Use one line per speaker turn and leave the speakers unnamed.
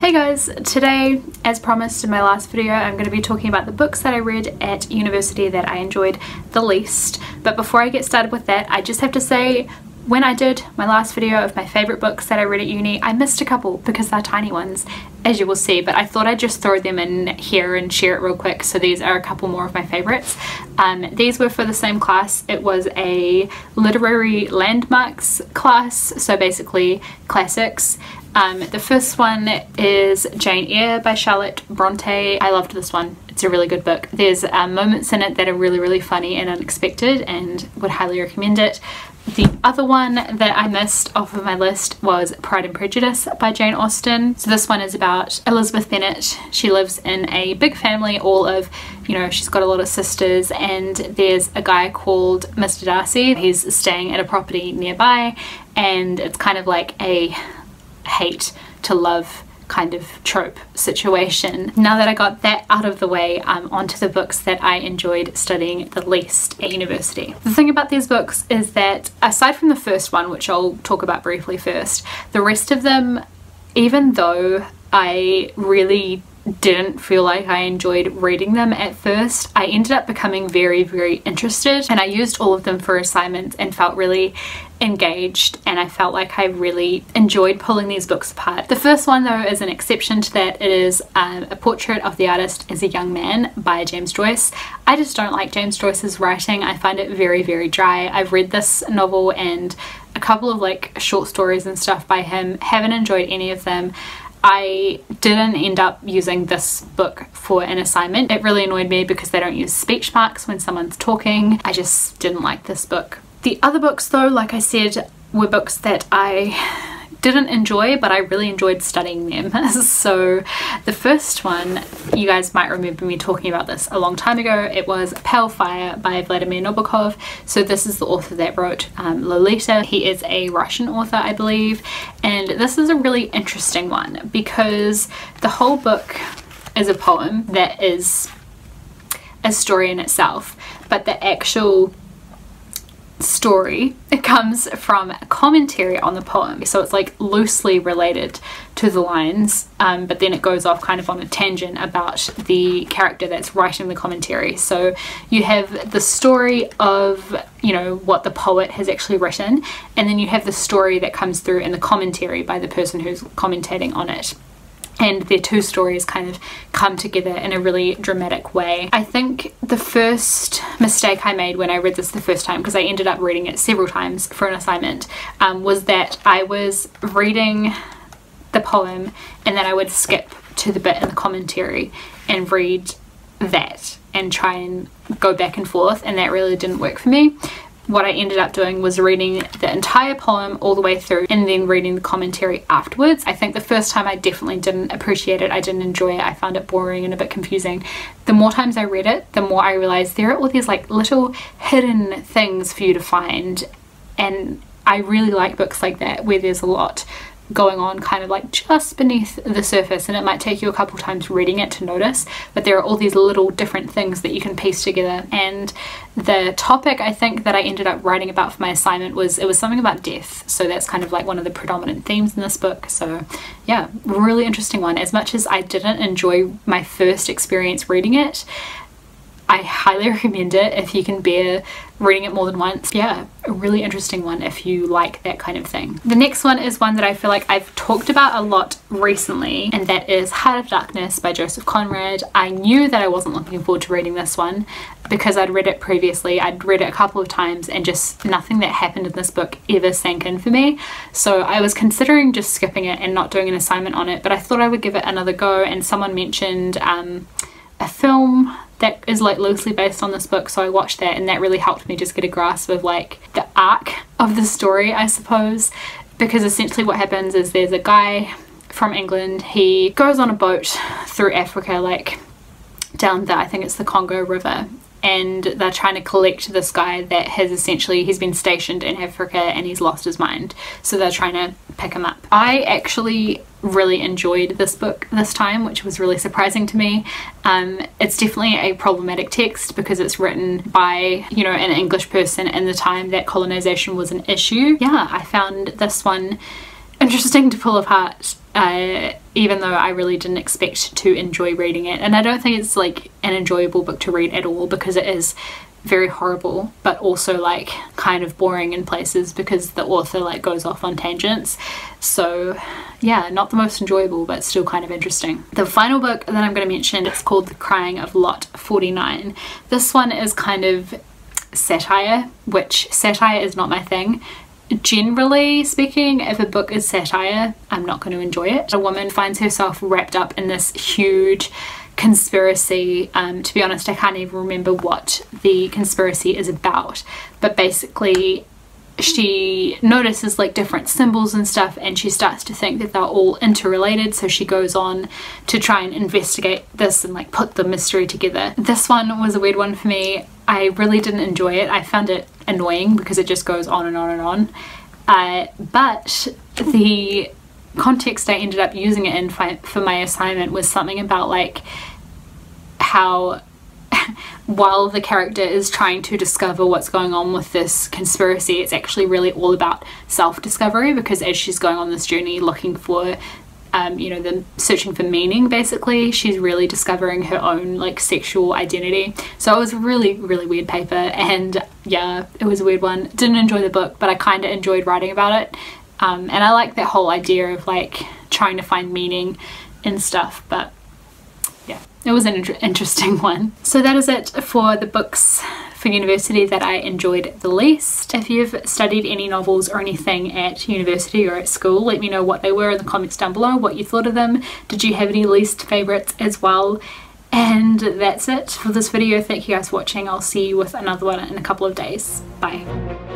Hey guys, today, as promised in my last video, I'm going to be talking about the books that I read at university that I enjoyed the least. But before I get started with that, I just have to say, when I did my last video of my favourite books that I read at uni, I missed a couple because they're tiny ones, as you will see, but I thought I'd just throw them in here and share it real quick. So these are a couple more of my favourites. These were for the same class. It was a literary landmarks class, so basically classics. The first one is Jane Eyre by Charlotte Bronte. I loved this one. It's a really good book. There's moments in it that are really funny and unexpected, and would highly recommend it. The other one that I missed off of my list was Pride and Prejudice by Jane Austen. So this one is about Elizabeth Bennet. She lives in a big family, all of, you know, she's got a lot of sisters, and there's a guy called Mr. Darcy. He's staying at a property nearby, and it's kind of like a hate to love kind of trope situation. Now that I got that out of the way, onto the books that I enjoyed studying the least at university. The thing about these books is that, aside from the first one, which I'll talk about briefly first, the rest of them, even though I really didn't feel like I enjoyed reading them at first, I ended up becoming very interested, and I used all of them for assignments and felt really engaged, and I felt like I really enjoyed pulling these books apart. The first one though is an exception to that. It is A Portrait of the Artist as a Young Man by James Joyce. I just don't like James Joyce's writing. I find it very dry. I've read this novel and a couple of like short stories and stuff by him. Haven't enjoyed any of them. I didn't end up using this book for an assignment. It really annoyed me because they don't use speech marks when someone's talking. I just didn't like this book. The other books though, like I said, were books that I didn't enjoy, but I really enjoyed studying them. So the first one, you guys might remember me talking about this a long time ago. It was Pale Fire by Vladimir Nabokov. So this is the author that wrote Lolita. He is a Russian author, I believe, and this is a really interesting one because the whole book is a poem that is a story in itself, but the actual story, it comes from a commentary on the poem, so it's like loosely related to the lines, but then it goes off kind of on a tangent about the character that's writing the commentary. So you have the story of, you know, what the poet has actually written, and then you have the story that comes through in the commentary by the person who's commentating on it. And their two stories kind of come together in a really dramatic way. I think the first mistake I made when I read this the first time, because I ended up reading it several times for an assignment, was that I was reading the poem and then I would skip to the bit in the commentary and read that and try and go back and forth, and that really didn't work for me. What I ended up doing was reading the entire poem all the way through and then reading the commentary afterwards. I think the first time I definitely didn't appreciate it. I didn't enjoy it. I found it boring and a bit confusing. The more times I read it, the more I realized there are all these like little hidden things for you to find, and I really like books like that where there's a lot going on kind of like just beneath the surface, and it might take you a couple times reading it to notice, but there are all these little different things that you can piece together. And the topic I think that I ended up writing about for my assignment was, it was something about death, so that's kind of like one of the predominant themes in this book. So yeah, really interesting one. As much as I didn't enjoy my first experience reading it, I highly recommend it if you can bear reading it more than once. Yeah, a really interesting one if you like that kind of thing. The next one is one that I feel like I've talked about a lot recently, and that is Heart of Darkness by Joseph Conrad. I knew that I wasn't looking forward to reading this one because I'd read it previously. I'd read it a couple of times and just nothing that happened in this book ever sank in for me. So I was considering just skipping it and not doing an assignment on it, but I thought I would give it another go, and someone mentioned a film that is like loosely based on this book, so I watched that, and that really helped me just get a grasp of like the arc of the story, I suppose, because essentially what happens is there's a guy from England. He goes on a boat through Africa, like down the, I think it's the Congo River, and they're trying to collect this guy that has essentially, he's been stationed in Africa and he's lost his mind, so they're trying to pick him up. I actually really enjoyed this book this time, which was really surprising to me. It's definitely a problematic text because it's written by, you know, an English person in the time that colonization was an issue. Yeah, I found this one interesting to pull apart, even though I really didn't expect to enjoy reading it. And I don't think it's like an enjoyable book to read at all, because it is very horrible, but also like kind of boring in places because the author like goes off on tangents. So yeah, not the most enjoyable, but still kind of interesting. The final book that I'm going to mention is called The Crying of Lot 49. This one is kind of satire, which satire is not my thing. Generally speaking, if a book is satire, I'm not going to enjoy it. A woman finds herself wrapped up in this huge conspiracy. To be honest, I can't even remember what the conspiracy is about, but basically she notices like different symbols and stuff, and she starts to think that they're all interrelated, so she goes on to try and investigate this and like put the mystery together. This one was a weird one for me. I really didn't enjoy it. I found it annoying because it just goes on and on and on, but the context I ended up using it in for my assignment was something about like how while the character is trying to discover what's going on with this conspiracy, it's actually really all about self-discovery, because as she's going on this journey looking for you know, searching for meaning, basically she's really discovering her own like sexual identity. So it was a really weird paper, and yeah, it was a weird one. Didn't enjoy the book, but I kind of enjoyed writing about it. And I like that whole idea of like trying to find meaning in stuff, but yeah, it was an interesting one. So that is it for the books for university that I enjoyed the least. If you've studied any novels or anything at university or at school, let me know what they were in the comments down below, what you thought of them. Did you have any least favourites as well? And that's it for this video. Thank you guys for watching. I'll see you with another one in a couple of days. Bye.